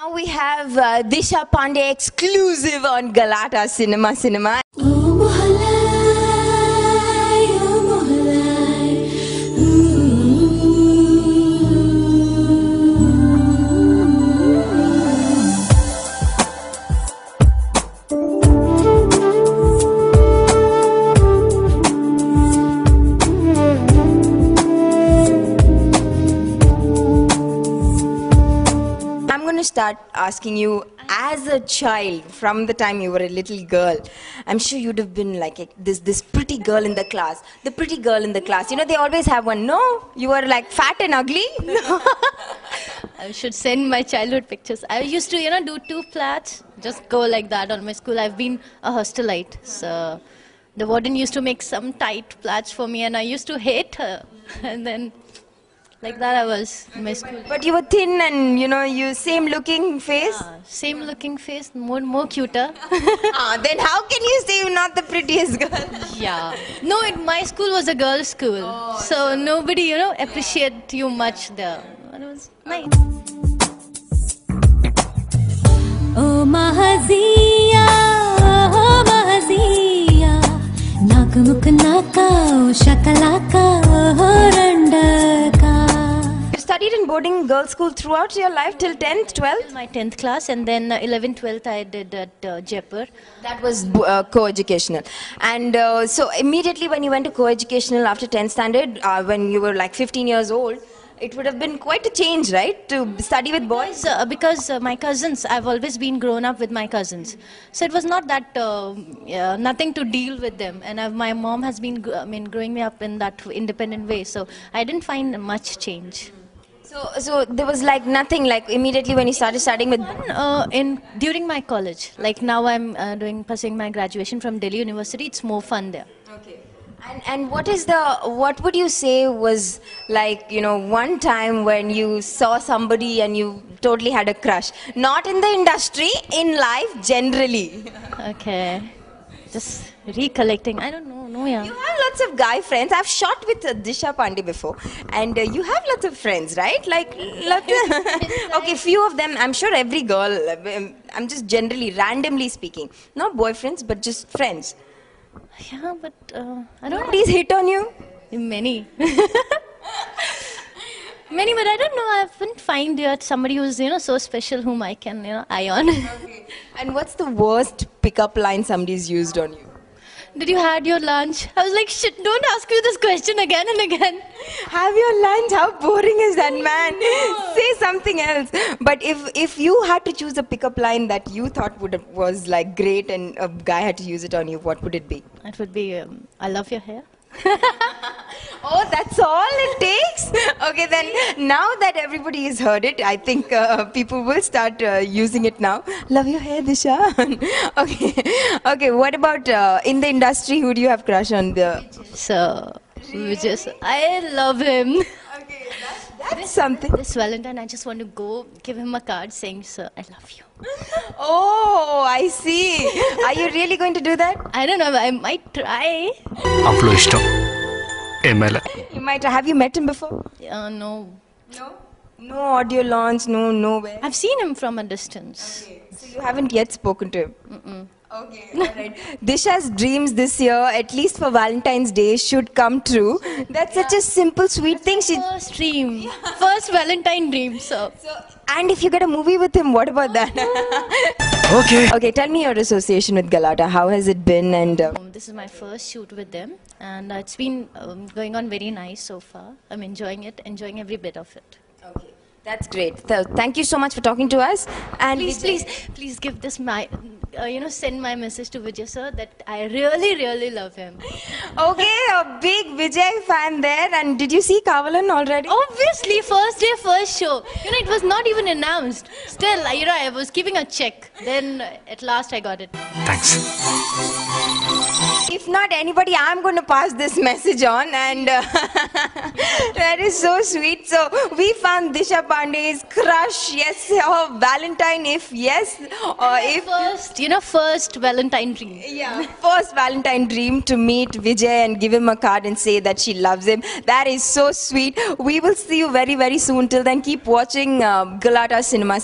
Now we have Disha Pandey exclusive on Galata Cinema. I'm going to start asking you, as a child, from the time you were a little girl, I'm sure you'd have been like this pretty girl in the class. The pretty girl in the class. You know, they always have one. No? You were like fat and ugly? I should send my childhood pictures. I used to, do 2 flats, just go like that on my school. I've been a hostelite, so the warden used to make some tight flats for me, and I used to hate her. And then, like that, I was in my school. But you were thin and, you same looking face? Same looking face, more cuter. Then how can you say you're not the prettiest girl? Yeah. No, my school was a girls' school, so nobody, appreciate you much there. It was nice. Oh Mahazia, oh Mahazia, Nakamuk Naka, oh Shakalaka, oh Randaka. You studied in boarding girls' school throughout your life till 10th, 12th? My 10th class, and then 11th, 12th I did at Jaipur. That was co-educational. And so immediately when you went to co-educational after 10th standard, when you were like 15 years old, it would have been quite a change, right, to study with boys? Because my cousins, I've always been grown up with my cousins. So it was not that, nothing to deal with them. And my mom has been, growing me up in that independent way. So I didn't find much change. So there was like nothing, like immediately when you started studying with... During my college, like now I'm pursuing my graduation from Delhi University, it's more fun there. Okay. And what would you say was like, one time when you saw somebody and you totally had a crush? Not in the industry, in life generally. Okay. Just recollecting. I don't know. No, yeah. You have lots of guy friends. I've shot with Disha Pandey before. And you have lots of friends, right? Like, okay, few of them, I'm sure every girl, I'm just generally, randomly speaking. Not boyfriends, but just friends. Yeah, but I don't know. Nobody's hit on you? Many. Many, but I don't know. I haven't found yet somebody who's, so special whom I can, eye on. Okay. And what's the worst pickup line somebody's used on you? Did you had your lunch? I was like, shit, don't ask me this question again and again. Have your lunch? How boring is that, man? No. Say something else. But if you had to choose a pickup line that you thought was like great and a guy had to use it on you, what would it be? It would be, I love your hair. Oh, that's all it takes? Okay, then now that everybody has heard it, I think people will start using it now. Love your hair, Disha. Okay, what about in the industry, who do you have crush on? So, I love him. Okay, that's something. This Valentine, I just want to go give him a card saying, sir, I love you. Oh, I see. Are you really going to do that? I don't know, I might try. You might. Have you met him before? No. No? No audio launch, nowhere? I've seen him from a distance. Okay, so you haven't yet spoken to him? Okay, alright. Disha's dreams this year, at least for Valentine's Day, should come true. That's such a simple, sweet thing. First dream. First Valentine dream, so. And if you get a movie with him, what about that? Okay, tell me your association with Galata. How has it been? And this is my first shoot with them, and it's been going on very nice so far. I'm enjoying it, enjoying every bit of it. Okay, that's great. Thank you so much for talking to us. And please give this my, send my message to Vijay sir that I really, really love him. Okay, a big Vijay fan there. And did you see Kavalan already? Obviously, first day, first show. It was not even announced. Still, I was keeping a check. Then, at last, I got it. Thanks. If not anybody, I'm going to pass this message on. And that is so sweet. So, we found Disha Pandey's crush. Yes, her Valentine, if yes. Or if first Valentine dream. Yeah, first Valentine dream to meet Vijay and give him a card and say that she loves him. That is so sweet. We will see you very, very soon. Till then, keep watching Galata Cinema.